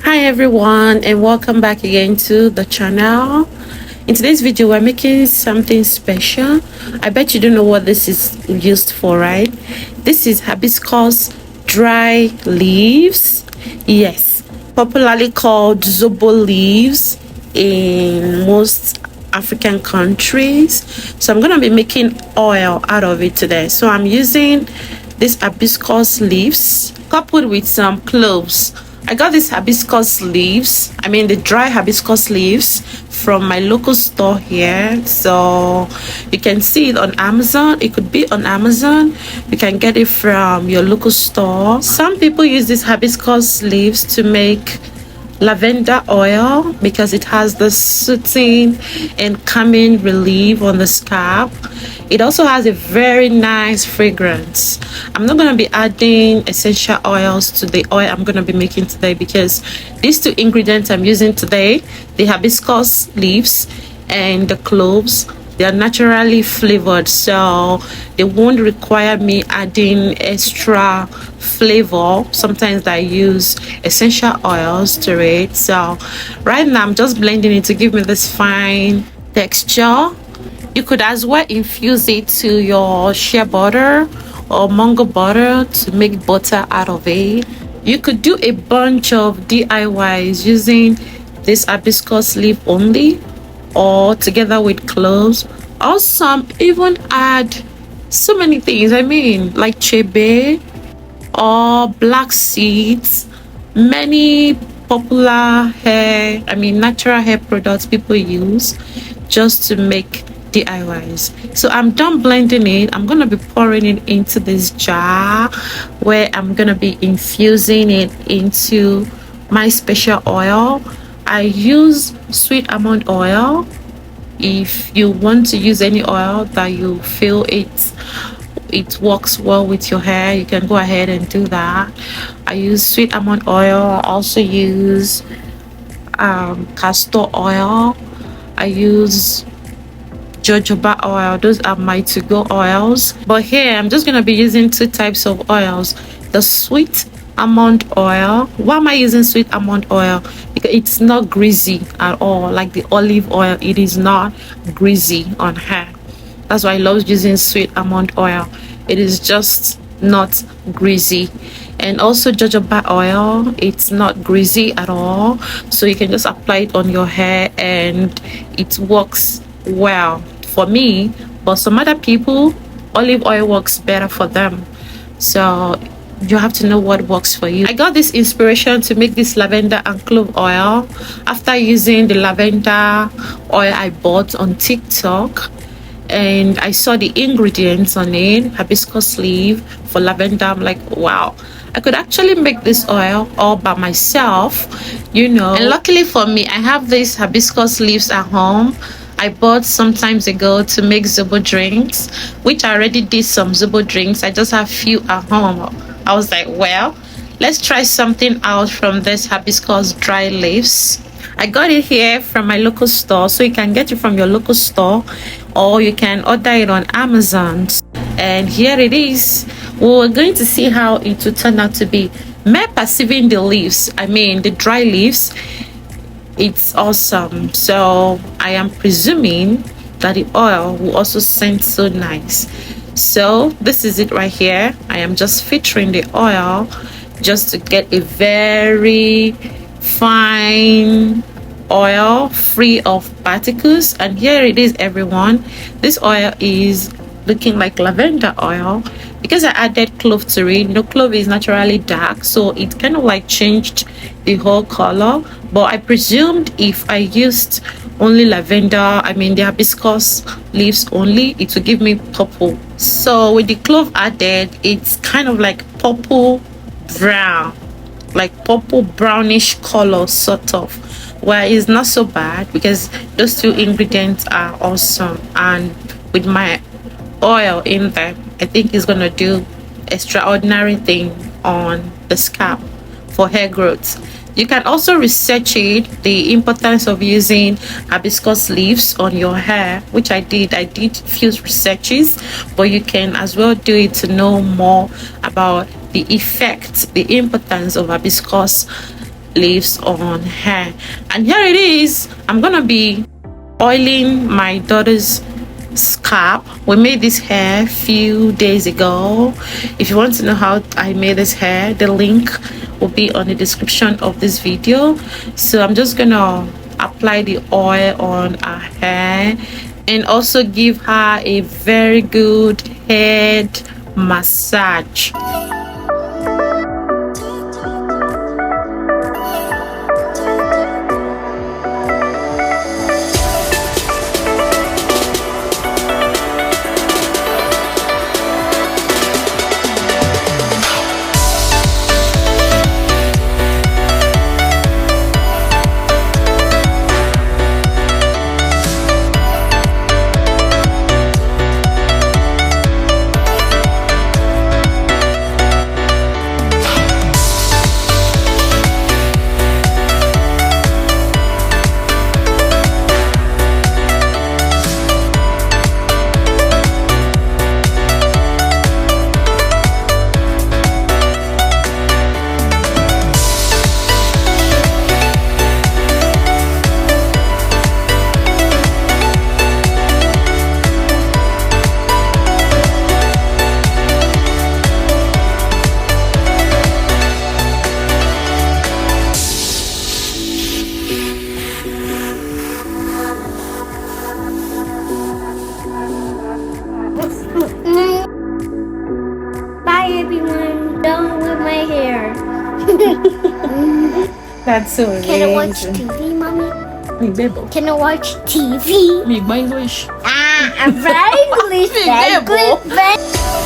Hi everyone, and welcome back again to the channel. In today's video we're making something special. I bet you don't know what this is used for, right? This is hibiscus dry leaves. Yes, popularly called zobo leaves in most African countries. So I'm gonna be making oil out of it today. So I'm using these hibiscus leaves coupled with some cloves. I got these hibiscus leaves, the dry hibiscus leaves from my local store here. So you can see it on Amazon. It could be on Amazon. You can get it from your local store. Some people use these hibiscus leaves to make lavender oil because it has the soothing and calming relief on the scalp. It also has a very nice fragrance. I'm not going to be adding essential oils to the oil I'm going to be making today because these two ingredients I'm using today, the hibiscus leaves and the cloves, they are naturally flavored, so they won't require me adding extra flavor. Sometimes I use essential oils to it. So right now I'm just blending it to give me this fine texture. You could as well infuse it to your shea butter or mango butter to make butter out of it. You could do a bunch of DIYs using this hibiscus leaf only or together with cloves, or some even add so many things, like chebe or black seeds. Many popular natural hair products people use just to make DIYs. So I'm done blending it. I'm gonna be pouring it into this jar where I'm gonna be infusing it into my special oil. I use sweet almond oil. If you want to use any oil that you feel it works well with your hair, you can go ahead and do that. I use sweet almond oil. I also use castor oil. I use jojoba oil. Those are my to-go oils, but here I'm just gonna be using two types of oils. The sweet almond oil. Why am I using sweet almond oil? Because it's not greasy at all. Like the olive oil, it is not greasy on hair. That's why I love using sweet almond oil. It is just not greasy. And also jojoba oil, it's not greasy at all, so you can just apply it on your hair and it works well for me. But some other people, olive oil works better for them, so you have to know what works for you. I got this inspiration to make this lavender and clove oil after using the lavender oil I bought on TikTok, and I saw the ingredients on it, hibiscus leaf for lavender. I'm like, wow, I could actually make this oil all by myself, And luckily for me, I have these hibiscus leaves at home. I bought some times ago to make zobo drinks, which I already did some zobo drinks. I just have few at home. I was like, well, let's try something out from this hibiscus dry leaves. I got it here from my local store, so you can get it from your local store or you can order it on Amazon. And here it is. We're going to see how it will turn out to be. Me perceiving the leaves, the dry leaves, it's awesome. So I am presuming that the oil will also scent so nice. So this is it right here. I am just filtering the oil just to get a very fine oil free of particles. And here it is, everyone. This oil is looking like lavender oil because I added clove to it. Clove is naturally dark, so it kind of like changed the whole color. But I presumed if I used only lavender, the hibiscus leaves only, it will give me purple. So with the clove added, it's kind of like purple brown, like purple brownish color sort of. Well, it's not so bad because those two ingredients are awesome, and with my oil in there, I think it's gonna do extraordinary thing on the scalp for hair growth. You can also research it, the importance of using hibiscus leaves on your hair, which I did few researches, but you can as well do it to know more about the effect, the importance of hibiscus leaves on hair. And here it is. I'm gonna be oiling my daughter's scalp. We made this hair a few days ago. If you want to know how I made this hair, the link will be on the description of this video. So I'm just gonna apply the oil on her hair and also give her a very good head massage. Bye everyone, done with my hair. That's so amazing. Can I watch TV, mommy? Can I watch TV? English. I'm very English. Very good.